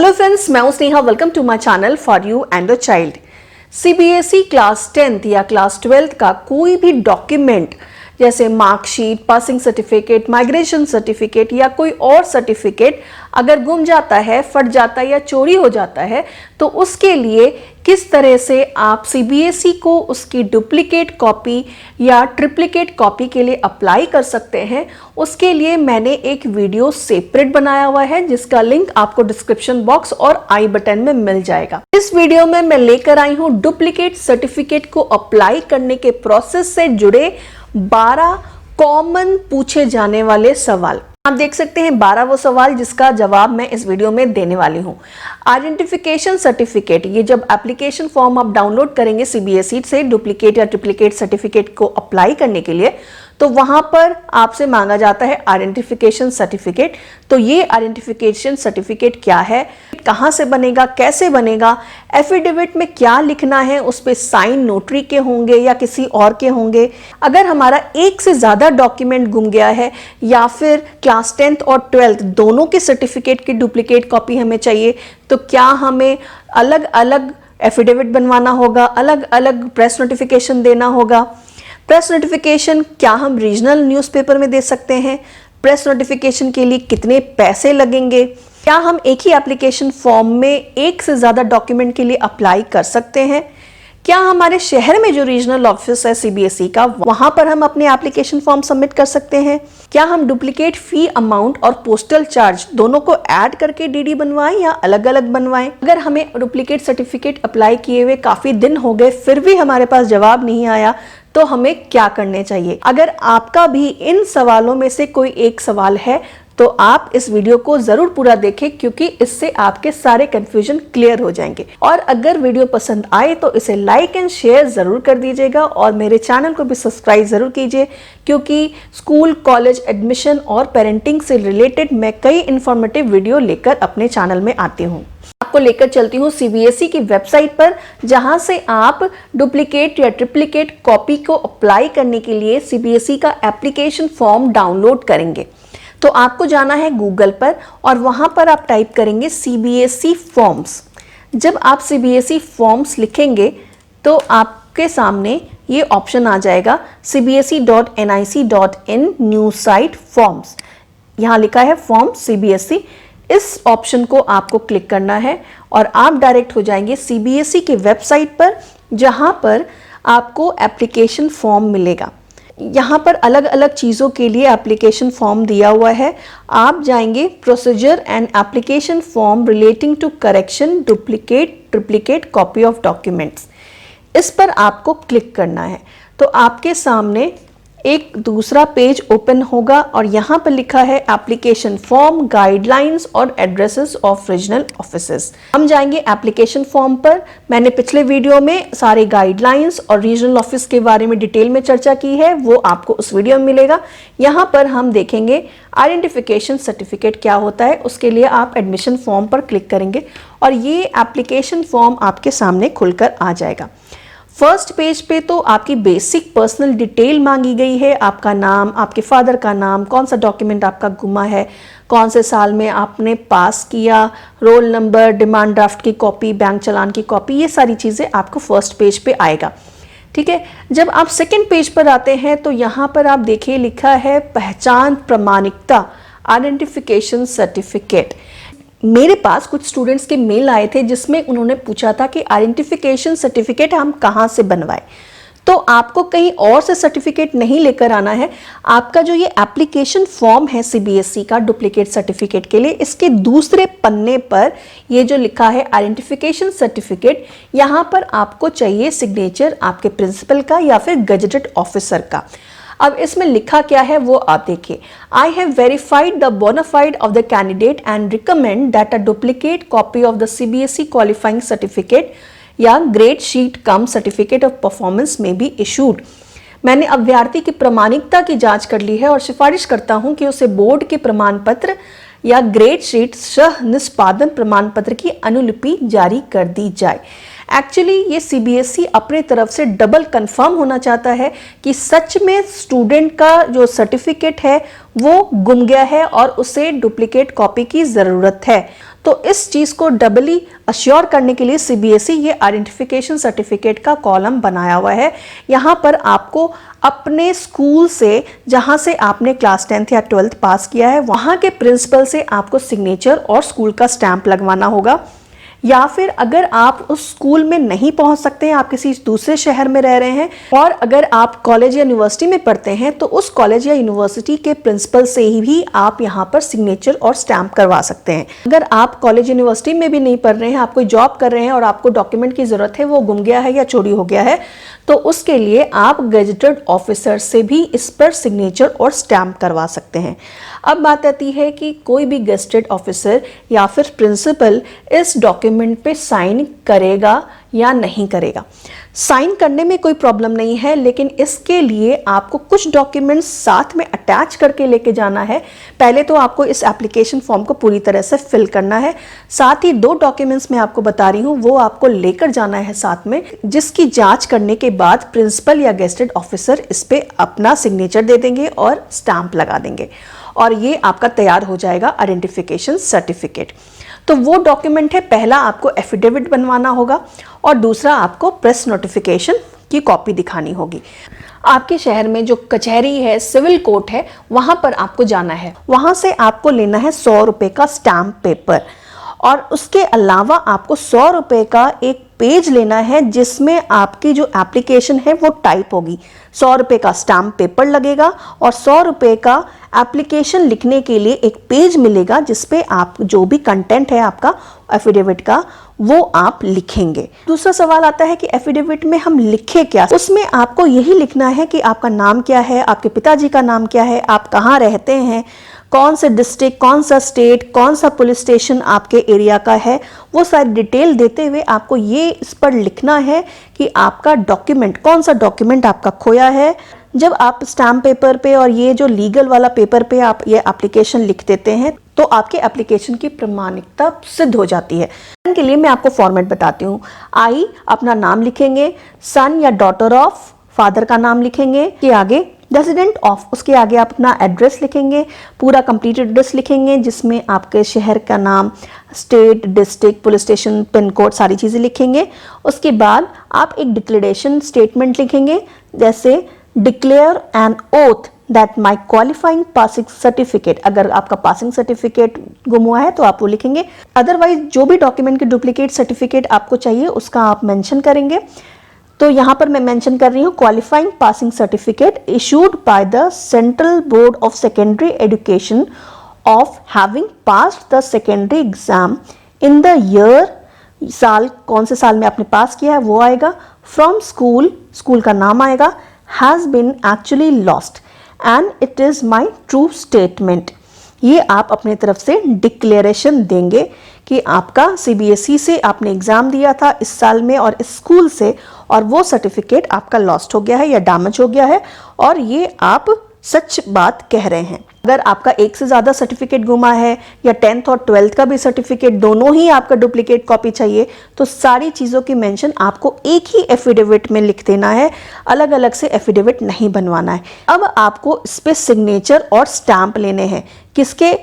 Hello friends, मैं हूं Sneha. Welcome to my channel for you and your child. CBSE class 10th या class 12th का कोई भी डॉक्यूमेंट जैसे marksheet, passing certificate, migration certificate या कोई और सर्टिफिकेट अगर गुम जाता है, फट जाता है या चोरी हो जाता है तो उसके लिए किस तरह से आप सीबीएसई को उसकी डुप्लीकेट कॉपी या ट्रिप्लिकेट कॉपी के लिए अप्लाई कर सकते हैं, उसके लिए मैंने एक वीडियो सेपरेट बनाया हुआ है जिसका लिंक आपको डिस्क्रिप्शन बॉक्स और आई बटन में मिल जाएगा। इस वीडियो में मैं लेकर आई हूं डुप्लीकेट सर्टिफिकेट को अप्लाई करने के प्रोसेस से जुड़े 12 कॉमन पूछे जाने वाले सवाल। आप देख सकते हैं 12 वो सवाल जिसका जवाब मैं इस वीडियो में देने वाली हूं। आइडेंटिफिकेशन सर्टिफिकेट, ये जब एप्लीकेशन फॉर्म आप डाउनलोड करेंगे सीबीएसई से डुप्लीकेट या ट्रिप्लिकेट सर्टिफिकेट को अप्लाई करने के लिए, तो वहां पर आपसे मांगा जाता है आइडेंटिफिकेशन सर्टिफिकेट। तो ये आइडेंटिफिकेशन सर्टिफिकेट क्या है, कहां से बनेगा, कैसे बनेगा, एफिडेविट में क्या लिखना है, उस पे साइन नोटरी के होंगे या किसी और के होंगे। अगर हमारा एक से ज्यादा डॉक्यूमेंट गुम गया है या फिर क्लास 10th और 12th दोनों के सर्टिफिकेट की डुप्लीकेट कॉपी हमें चाहिए, तो क्या हमें अलग अलग एफिडेविट बनवाना होगा, अलग अलग प्रेस नोटिफिकेशन देना होगा। प्रेस नोटिफिकेशन क्या हम रीजनल न्यूज़पेपर में दे सकते हैं, प्रेस नोटिफिकेशन के लिए कितने पैसे लगेंगे, क्या हम एक ही एप्लीकेशन फॉर्म में एक से ज़्यादा डॉक्यूमेंट के लिए अप्लाई कर सकते हैं, क्या हमारे शहर में जो रीजनल ऑफिस है सीबीएसई का वहां पर हम अपने एप्लीकेशन फॉर्म सबमिट कर सकते हैं, क्या हम डुप्लीकेट फी अमाउंट और पोस्टल चार्ज दोनों को ऐड करके डीडी बनवाएं या अलग अलग बनवाएं। अगर हमें डुप्लीकेट सर्टिफिकेट अप्लाई किए हुए काफी दिन हो गए फिर भी हमारे पास जवाब नहीं आया तो हमें क्या करने चाहिए। अगर आपका भी इन सवालों में से कोई एक सवाल है तो आप इस वीडियो को जरूर पूरा देखें क्योंकि इससे आपके सारे कंफ्यूजन क्लियर हो जाएंगे। और अगर वीडियो पसंद आए तो इसे लाइक एंड शेयर जरूर कर दीजिएगा और मेरे चैनल को भी सब्सक्राइब जरूर कीजिए क्योंकि स्कूल, कॉलेज एडमिशन और पेरेंटिंग से रिलेटेड मैं कई इंफॉर्मेटिव वीडियो लेकर अपने चैनल में आती हूँ। आपको लेकर चलती हूँ सीबीएसई की वेबसाइट पर जहां से आप डुप्लीकेट या ट्रिप्लिकेट कॉपी को अप्लाई करने के लिए सीबीएसई का एप्लीकेशन फॉर्म डाउनलोड करेंगे। तो आपको जाना है गूगल पर और वहां पर आप टाइप करेंगे सीबीएसई फॉर्म्स। जब आप सीबीएसई फॉर्म्स लिखेंगे तो आपके सामने ये ऑप्शन आ जाएगा cbse.nic.in न्यू साइट फॉर्म्स। यहाँ लिखा है फॉर्म सीबीएसई। इस ऑप्शन को आपको क्लिक करना है और आप डायरेक्ट हो जाएंगे सीबीएसई की वेबसाइट पर जहां पर आपको एप्लीकेशन फॉर्म मिलेगा। यहाँ पर अलग अलग चीज़ों के लिए एप्लीकेशन फॉर्म दिया हुआ है। आप जाएंगे procedure and application form relating to correction duplicate triplicate copy of documents, इस पर आपको क्लिक करना है। तो आपके सामने एक दूसरा पेज ओपन होगा और यहाँ पर लिखा है एप्लीकेशन फॉर्म, गाइडलाइंस और एड्रेसेस ऑफ रीजनल ऑफिसेस। हम जाएंगे एप्लीकेशन फॉर्म पर। मैंने पिछले वीडियो में सारे गाइडलाइंस और रीजनल ऑफिस के बारे में डिटेल में चर्चा की है, वो आपको उस वीडियो में मिलेगा। यहाँ पर हम देखेंगे आइडेंटिफिकेशन सर्टिफिकेट क्या होता है। उसके लिए आप एडमिशन फॉर्म पर क्लिक करेंगे और ये एप्लीकेशन फॉर्म आपके सामने खुलकर आ जाएगा। फर्स्ट पेज पे तो आपकी बेसिक पर्सनल डिटेल मांगी गई है, आपका नाम, आपके फादर का नाम, कौन सा डॉक्यूमेंट आपका गुमा है, कौन से साल में आपने पास किया, रोल नंबर, डिमांड ड्राफ्ट की कॉपी, बैंक चालान की कॉपी, ये सारी चीज़ें आपको फर्स्ट पेज पे आएगा। ठीक है। जब आप सेकंड पेज पर आते हैं तो यहाँ पर आप देखिए लिखा है पहचान प्रमाणिकता आइडेंटिफिकेशन सर्टिफिकेट। मेरे पास कुछ स्टूडेंट्स के मेल आए थे जिसमें उन्होंने पूछा था कि आइडेंटिफिकेशन सर्टिफिकेट हम कहाँ से बनवाएं। तो आपको कहीं और से सर्टिफिकेट नहीं लेकर आना है। आपका जो ये एप्लीकेशन फॉर्म है सीबीएसई का डुप्लीकेट सर्टिफिकेट के लिए, इसके दूसरे पन्ने पर ये जो लिखा है आइडेंटिफिकेशन सर्टिफिकेट, यहाँ पर आपको चाहिए सिग्नेचर आपके प्रिंसिपल का या फिर गजेटेड ऑफिसर का। अब इसमें लिखा क्या है वो आप देखिए। I have verified the bonafide of the candidate and recommend that a duplicate copy of the CBSE qualifying certificate या grade sheet cum certificate of performance में बी इशूड। मैंने अभ्यर्थी की प्रामाणिकता की जांच कर ली है और सिफारिश करता हूं कि उसे बोर्ड के प्रमाण पत्र या ग्रेड शीट सह निष्पादन प्रमाण पत्र की अनुलिपि जारी कर दी जाए। एक्चुअली ये सीबीएसई अपने तरफ से डबल कंफर्म होना चाहता है कि सच में स्टूडेंट का जो सर्टिफिकेट है वो गुम गया है और उसे डुप्लीकेट कॉपी की ज़रूरत है। तो इस चीज़ को डबली अश्योर करने के लिए सीबीएसई ये आइडेंटिफिकेशन सर्टिफिकेट का कॉलम बनाया हुआ है। यहाँ पर आपको अपने स्कूल से, जहाँ से आपने क्लास 10th या 12th पास किया है, वहाँ के प्रिंसिपल से आपको सिग्नेचर और स्कूल का स्टैंप लगवाना होगा। या फिर अगर आप उस स्कूल में नहीं पहुंच सकते हैं, आप किसी दूसरे शहर में रह रहे हैं और अगर आप कॉलेज या यूनिवर्सिटी में पढ़ते हैं, तो उस कॉलेज या यूनिवर्सिटी के प्रिंसिपल से ही भी आप यहाँ पर सिग्नेचर और स्टैंप करवा सकते हैं। अगर आप कॉलेज यूनिवर्सिटी में भी नहीं पढ़ रहे हैं, आप कोई जॉब कर रहे हैं और आपको डॉक्यूमेंट की ज़रूरत है, वो गुम गया है या चोरी हो गया है, तो उसके लिए आप गेजेटेड ऑफिसर से भी इस पर सिग्नेचर और स्टैंप करवा सकते हैं। अब बात आती है कि कोई भी गेजेटेड ऑफिसर या फिर प्रिंसिपल इस डॉक्यूमेंट पे साइन करेगा या नहीं करेगा। साइन करने में कोई प्रॉब्लम नहीं है, लेकिन इसके लिए आपको कुछ डॉक्यूमेंट्स साथ में अटैच करके लेके जाना है। पहले तो आपको इस एप्लीकेशन फॉर्म को पूरी तरह से फिल करना है। साथ ही 2 डॉक्यूमेंट्स मैं आपको बता रही हूँ, वो आपको लेकर जाना है साथ में, जिसकी जांच करने के बाद प्रिंसिपल या गेजेटेड ऑफिसर इस पे अपना सिग्नेचर दे देंगे और स्टैंप लगा देंगे और ये आपका तैयार हो जाएगा आइडेंटिफिकेशन सर्टिफिकेट। तो वो डॉक्यूमेंट है, पहला आपको एफिडेविट बनवाना होगा और दूसरा आपको प्रेस नोटिफिकेशन की कॉपी दिखानी होगी। आपके शहर में जो कचहरी है, सिविल कोर्ट है, वहां पर आपको जाना है। वहां से आपको लेना है 100 रुपए का स्टैम्प पेपर और उसके अलावा आपको 100 रुपए का एक पेज लेना है जिसमें आपकी जो एप्लीकेशन है वो टाइप होगी। 100 रुपए का स्टैम्प पेपर लगेगा और 100 रुपए का एप्लीकेशन लिखने के लिए एक पेज मिलेगा जिसपे आप जो भी कंटेंट है आपका एफिडेविट का वो आप लिखेंगे। दूसरा सवाल आता है कि एफिडेविट में हम लिखे क्या? उसमें आपको यही लिखना है कि आपका नाम क्या है, आपके पिताजी का नाम क्या है, आप कहाँ रहते हैं, कौन से डिस्ट्रिक्ट, कौन सा स्टेट, कौन सा पुलिस स्टेशन आपके एरिया का है, वो सारी डिटेल देते हुए आपको ये इस पर लिखना है कि आपका डॉक्यूमेंट, कौन सा डॉक्यूमेंट आपका खोया है। जब आप स्टैम्प पेपर पे और ये जो लीगल वाला पेपर पे आप ये एप्लीकेशन लिख देते हैं तो आपके एप्लीकेशन की प्रामाणिकता सिद्ध हो जाती है। इनके लिए मैं आपको फॉर्मेट बताती हूँ। आई अपना नाम लिखेंगे, सन या डॉटर ऑफ, फादर का नाम लिखेंगे, के आगे रेजिडेंट ऑफ, उसके आगे आप अपना एड्रेस लिखेंगे, पूरा कंप्लीट एड्रेस लिखेंगे जिसमें आपके शहर का नाम, state, district, police station, pin code, सारी चीज़ें लिखेंगे। उसके बाद आप एक डिक्लेरेशन स्टेटमेंट लिखेंगे, जैसे declare N oath that my qualifying passing certificate. अगर आपका पासिंग सर्टिफिकेट गुम हुआ है तो आप वो लिखेंगे। अदरवाइज जो भी डॉक्यूमेंट के डुप्लीकेट सर्टिफिकेट आपको चाहिए उसका आप मेंशन करेंगे। तो यहाँ पर मैं मेंशन कर रही हूँ qualifying passing certificate issued by the central board of secondary education of having passed the secondary exam in the year, साल कौन से साल में आपने पास किया है वो आएगा, फ्रॉम स्कूल, स्कूल का नाम आएगा, has been actually lost and it is my true statement. ये आप अपने तरफ से डिक्लेरेशन देंगे कि आपका सीबीएसई से आपने एग्ज़ाम दिया था इस साल में और इस स्कूल से, और वो सर्टिफिकेट आपका लॉस्ट हो गया है या डैमेज हो गया है और ये आप सच बात कह रहे हैं। अगर आपका एक से ज़्यादा सर्टिफिकेट गुमा है या 10th और 12th का भी सर्टिफिकेट, दोनों ही आपका डुप्लीकेट कॉपी चाहिए, तो सारी चीज़ों की मेंशन आपको एक ही एफिडेविट में लिख देना है, अलग अलग से एफिडेविट नहीं बनवाना है। अब आपको इस पे सिग्नेचर और स्टैंप लेने हैं। किसके?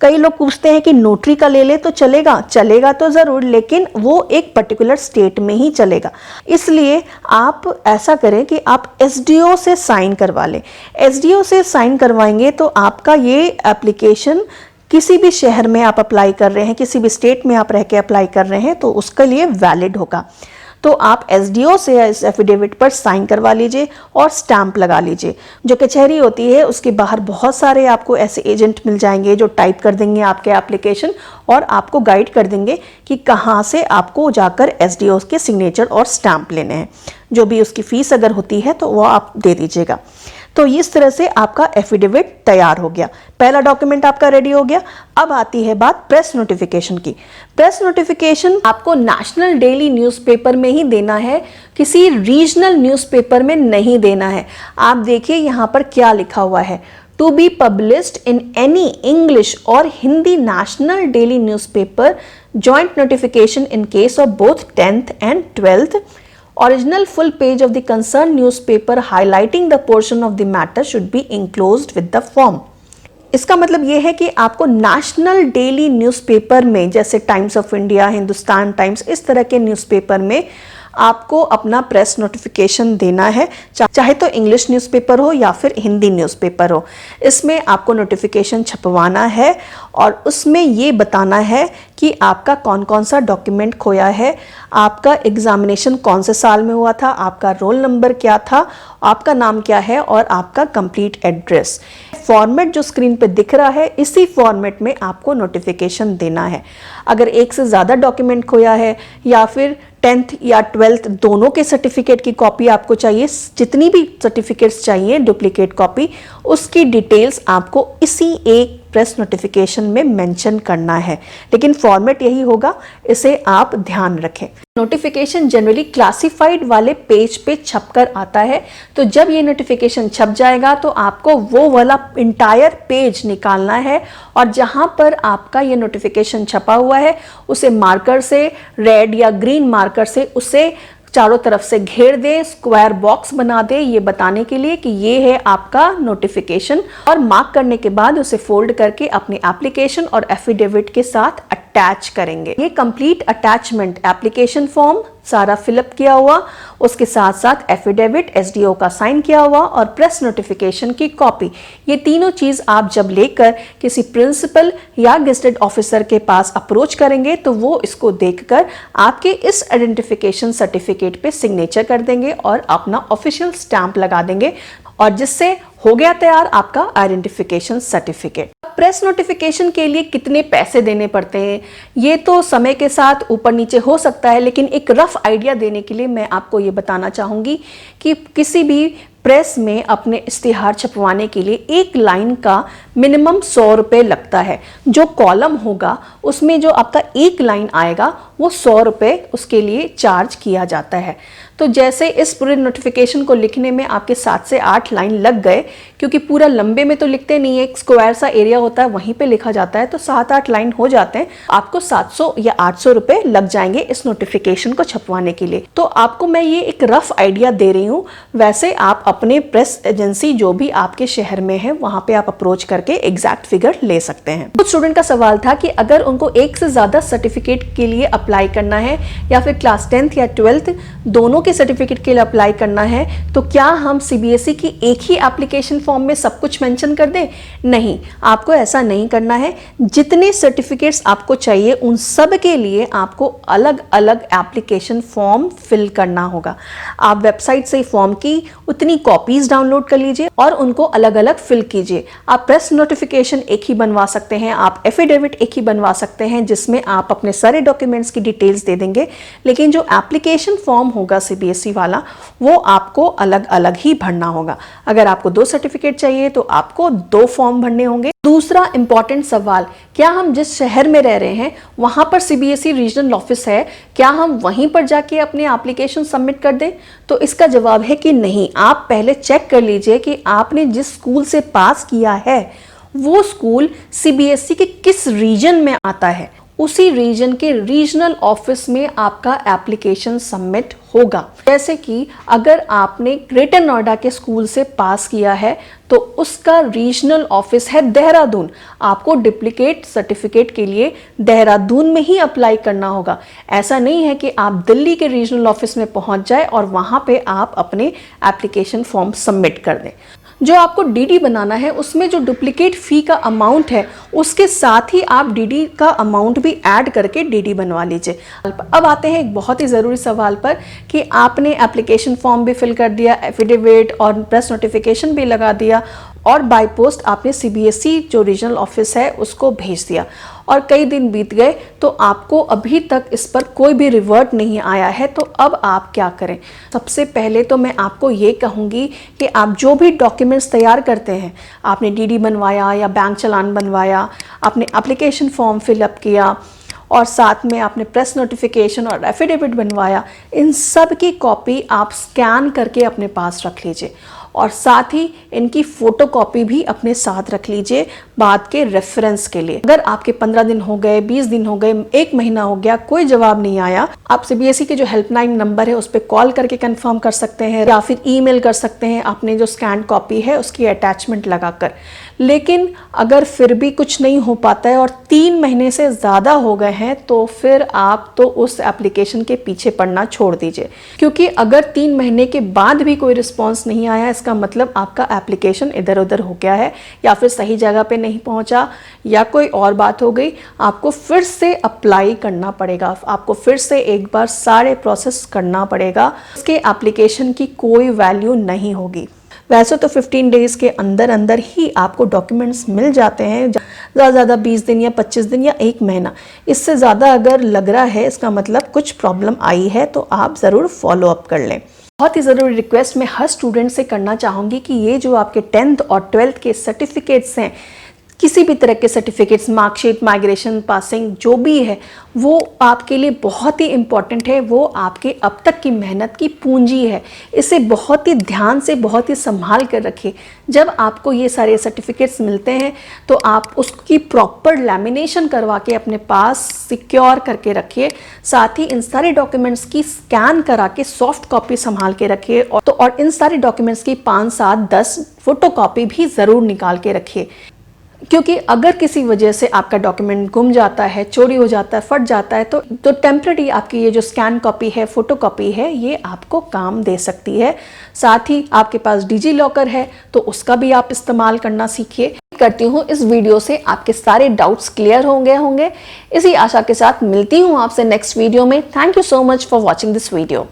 कई लोग पूछते हैं कि नोटरी का ले ले तो चलेगा, चलेगा तो ज़रूर, लेकिन वो एक पर्टिकुलर स्टेट में ही चलेगा। इसलिए आप ऐसा करें कि आप एसडीओ से साइन करवा लें। एसडीओ से साइन करवाएंगे तो आपका ये एप्लीकेशन किसी भी शहर में आप अप्लाई कर रहे हैं, किसी भी स्टेट में आप रह के अप्लाई कर रहे हैं तो उसके लिए वैलिड होगा। तो आप एसडीओ से इस एफिडेविट पर साइन करवा लीजिए और स्टैंप लगा लीजिए। जो कचहरी होती है उसके बाहर बहुत सारे आपको ऐसे एजेंट मिल जाएंगे जो टाइप कर देंगे आपके एप्लीकेशन और आपको गाइड कर देंगे कि कहाँ से आपको जाकर एसडीओ के सिग्नेचर और स्टैंप लेने हैं। जो भी उसकी फीस अगर होती है तो वो आप दे दीजिएगा। तो इस तरह से आपका एफिडेविट तैयार हो गया, पहला डॉक्यूमेंट आपका रेडी हो गया। अब आती है बात प्रेस नोटिफिकेशन की। प्रेस नोटिफिकेशन आपको नेशनल डेली न्यूज़पेपर में ही देना है, किसी रीजनल न्यूज़पेपर में नहीं देना है। आप देखिए यहाँ पर क्या लिखा हुआ है, to be published in any English और Hindi national daily newspaper, joint notification in case of both 10th and 12th. Original full page of the concerned newspaper highlighting the portion of the matter should be enclosed with the form. इसका मतलब ये है कि आपको national daily newspaper में, जैसे times of India, Hindustan times, इस तरह के न्यूज़पेपर में आपको अपना प्रेस नोटिफिकेशन देना है, चाहे तो इंग्लिश न्यूज़पेपर हो या फिर हिंदी न्यूज़पेपर हो। इसमें आपको नोटिफिकेशन छपवाना है और उसमें ये बताना है कि आपका कौन कौन सा डॉक्यूमेंट खोया है, आपका एग्जामिनेशन कौन से साल में हुआ था, आपका रोल नंबर क्या था, आपका नाम क्या है और आपका कंप्लीट एड्रेस। फॉर्मेट जो स्क्रीन पे दिख रहा है, इसी फॉर्मेट में आपको नोटिफिकेशन देना है। अगर एक से ज़्यादा डॉक्यूमेंट खोया है या फिर 10th या 12th दोनों के सर्टिफिकेट की कॉपी आपको चाहिए, जितनी भी सर्टिफिकेट्स चाहिए डुप्लीकेट कॉपी, उसकी डिटेल्स आपको इसी एक प्रेस नोटिफिकेशन में मेंशन करना है। लेकिन फॉर्मेट यही होगा, इसे आप ध्यान रखें। नोटिफिकेशन जनरली क्लासिफाइड वाले पेज पे छपकर आता है, तो जब ये नोटिफिकेशन छप जाएगा तो आपको वो वाला इंटायर पेज निकालना है और जहां पर आपका ये नोटिफिकेशन छपा हुआ है उसे मार्कर से, रेड या ग्रीन मार्कर से उसे चारों तरफ से घेर दे, स्क्वायर बॉक्स बना दे, ये बताने के लिए कि ये है आपका नोटिफिकेशन। और मार्क करने के बाद उसे फोल्ड करके अपने एप्लीकेशन और एफिडेविट के साथ अटैच करेंगे। ये कंप्लीट अटैचमेंट, एप्लीकेशन फॉर्म सारा फिलअप किया हुआ, उसके साथ साथ एफिडेविट एसडीओ का साइन किया हुआ और प्रेस नोटिफिकेशन की कॉपी, ये तीनों चीज आप जब लेकर किसी प्रिंसिपल या गेजेटेड ऑफिसर के पास अप्रोच करेंगे तो वो इसको देखकर आपके इस आइडेंटिफिकेशन सर्टिफिकेट पे सिग्नेचर कर देंगे और अपना ऑफिशियल स्टैंप लगा देंगे, और जिससे हो गया तैयार आपका आइडेंटिफिकेशन सर्टिफिकेट। प्रेस नोटिफिकेशन के लिए कितने पैसे देने पड़ते हैं ये तो समय के साथ ऊपर नीचे हो सकता है, लेकिन एक रफ आइडिया देने के लिए मैं आपको ये बताना चाहूँगी कि किसी भी प्रेस में अपने इश्तिहार छपवाने के लिए एक लाइन का मिनिमम 100 रुपये लगता है। जो कॉलम होगा उसमें जो आपका एक लाइन आएगा वो 100 रुपये उसके लिए चार्ज किया जाता है। तो जैसे इस पूरे नोटिफिकेशन को लिखने में आपके 7 से 8 लाइन लग गए, क्योंकि पूरा लंबे में तो लिखते नहीं है, एक स्क्वायर सा एरिया होता है वहीं पे लिखा जाता है, तो 7-8 लाइन हो जाते हैं, आपको 700 या 800 रुपये लग जाएंगे इस नोटिफिकेशन को छपवाने के लिए। तो आपको मैं ये एक रफ आइडिया दे रही हूँ, वैसे आप अपने प्रेस एजेंसी जो भी आपके शहर में है वहां पे आप अप्रोच करके एग्जैक्ट फिगर ले सकते हैं। कुछ स्टूडेंट का सवाल था कि अगर उनको एक से ज्यादा सर्टिफिकेट के लिए अप्लाई करना है या फिर क्लास 10th या 12th दोनों के सर्टिफिकेट के लिए अप्लाई करना है तो क्या हम सीबीएसई की एक ही एप्लीकेशन फॉर्म में सब कुछ मेंशन कर दें? नहीं, आपको ऐसा नहीं करना है। जितने सर्टिफिकेट्स आपको चाहिए उन सब के लिए आपको अलग अलग एप्लीकेशन फॉर्म फिल करना होगा। आप वेबसाइट से फॉर्म की उतनी कॉपीज डाउनलोड कर लीजिए और उनको अलग अलग फिल कीजिए। आप प्रेस नोटिफिकेशन एक ही बनवा सकते हैं, आप एफिडेविट एक ही बनवा सकते हैं जिसमें आप अपने सारे डॉक्यूमेंट्स की डिटेल्स दे देंगे, लेकिन जो एप्लीकेशन फॉर्म होगा सीबीएसई वाला वो आपको अलग अलग ही भरना होगा। अगर आपको 2 सर्टिफिकेट चाहिए तो आपको 2 फॉर्म भरने होंगे। दूसरा इंपॉर्टेंट सवाल, क्या हम जिस शहर में रह रहे हैं वहां पर सीबीएसई रीजनल ऑफिस है, क्या हम वहीं पर जाके अपने एप्लीकेशन सबमिट कर दें? तो इसका जवाब है कि नहीं। आप पहले चेक कर लीजिए कि आपने जिस स्कूल से पास किया है वो स्कूल सीबीएसई के किस रीजन में आता है, उसी रीजन के रीजनल ऑफिस में आपका एप्लीकेशन सबमिट होगा। जैसे कि अगर आपने ग्रेटर नोएडा के स्कूल से पास किया है तो उसका रीजनल ऑफिस है देहरादून, आपको डुप्लीकेट सर्टिफिकेट के लिए देहरादून में ही अप्लाई करना होगा। ऐसा नहीं है कि आप दिल्ली के रीजनल ऑफिस में पहुंच जाए और वहां पे आप अपने एप्लीकेशन फॉर्म सबमिट कर दें। जो आपको डीडी बनाना है उसमें जो डुप्लीकेट फ़ी का अमाउंट है उसके साथ ही आप डीडी का अमाउंट भी ऐड करके डीडी बनवा लीजिए। अब आते हैं एक बहुत ही ज़रूरी सवाल पर कि आपने एप्लीकेशन फॉर्म भी फिल कर दिया, एफिडेविट और प्रेस नोटिफिकेशन भी लगा दिया और बाय पोस्ट आपने सीबीएसई जो रीजनल ऑफिस है उसको भेज दिया और कई दिन बीत गए तो आपको अभी तक इस पर कोई भी रिवर्ट नहीं आया है, तो अब आप क्या करें? सबसे पहले तो मैं आपको ये कहूँगी कि आप जो भी डॉक्यूमेंट्स तैयार करते हैं, आपने डीडी बनवाया या बैंक चालान बनवाया, आपने एप्लीकेशन फॉर्म फिलअप किया और साथ में आपने प्रेस नोटिफिकेशन और एफिडेविट बनवाया, इन सब की कॉपी आप स्कैन करके अपने पास रख लीजिए और साथ ही इनकी फोटोकॉपी भी अपने साथ रख लीजिए बाद के रेफरेंस के लिए। अगर आपके 15 दिन हो गए, 20 दिन हो गए, 1 महीना हो गया, कोई जवाब नहीं आया, आप सीबीएसई के जो हेल्पलाइन नंबर है उस पर कॉल करके कंफर्म कर सकते हैं या फिर ईमेल कर सकते हैं अपने जो स्कैन कॉपी है उसकी अटैचमेंट लगाकर। लेकिन अगर फिर भी कुछ नहीं हो पाता है और 3 महीने से ज़्यादा हो गए हैं तो फिर आप तो उस एप्लीकेशन के पीछे पड़ना छोड़ दीजिए, क्योंकि अगर 3 महीने के बाद भी कोई रिस्पॉन्स नहीं आया, इसका मतलब आपका एप्लीकेशन इधर उधर हो गया है या फिर सही जगह पे नहीं पहुंचा या कोई और बात हो गई। आपको फिर से अप्लाई करना पड़ेगा, आपको फिर से एक बार सारे प्रोसेस करना पड़ेगा। इसके एप्लीकेशन की कोई वैल्यू नहीं होगी। वैसे तो 15 डेज़ के अंदर अंदर ही आपको डॉक्यूमेंट्स मिल जाते हैं, ज़्यादा ज़्यादा 20 दिन या 25 दिन या 1 महीना। इससे ज़्यादा अगर लग रहा है इसका मतलब कुछ प्रॉब्लम आई है, तो आप ज़रूर फॉलो अप कर लें। बहुत ही ज़रूरी रिक्वेस्ट मैं हर स्टूडेंट से करना चाहूँगी कि ये जो आपके 10th और 12th के सर्टिफिकेट्स हैं, किसी भी तरह के सर्टिफिकेट्स, मार्कशीट, माइग्रेशन, पासिंग, जो भी है वो आपके लिए बहुत ही इम्पॉर्टेंट है। वो आपके अब तक की मेहनत की पूंजी है। इसे बहुत ही ध्यान से, बहुत ही संभाल कर रखिए। जब आपको ये सारे सर्टिफिकेट्स मिलते हैं तो आप उसकी प्रॉपर लैमिनेशन करवा के अपने पास सिक्योर करके रखिए। साथ ही इन सारे डॉक्यूमेंट्स की स्कैन करा के सॉफ्ट कॉपी संभाल के रखिए और इन सारे डॉक्यूमेंट्स की 5, 7, 10 फोटो कॉपी भी ज़रूर निकाल के रखिए, क्योंकि अगर किसी वजह से आपका डॉक्यूमेंट गुम जाता है, चोरी हो जाता है, फट जाता है, तो टेम्पररी आपकी ये जो स्कैन कॉपी है, फोटो कॉपी है, ये आपको काम दे सकती है। साथ ही आपके पास डिजी लॉकर है तो उसका भी आप इस्तेमाल करना सीखिए। करती हूँ इस वीडियो से आपके सारे डाउट्स क्लियर होंगे। इसी आशा के साथ मिलती हूँ आपसे नेक्स्ट वीडियो में। Thank you so much for watching this video.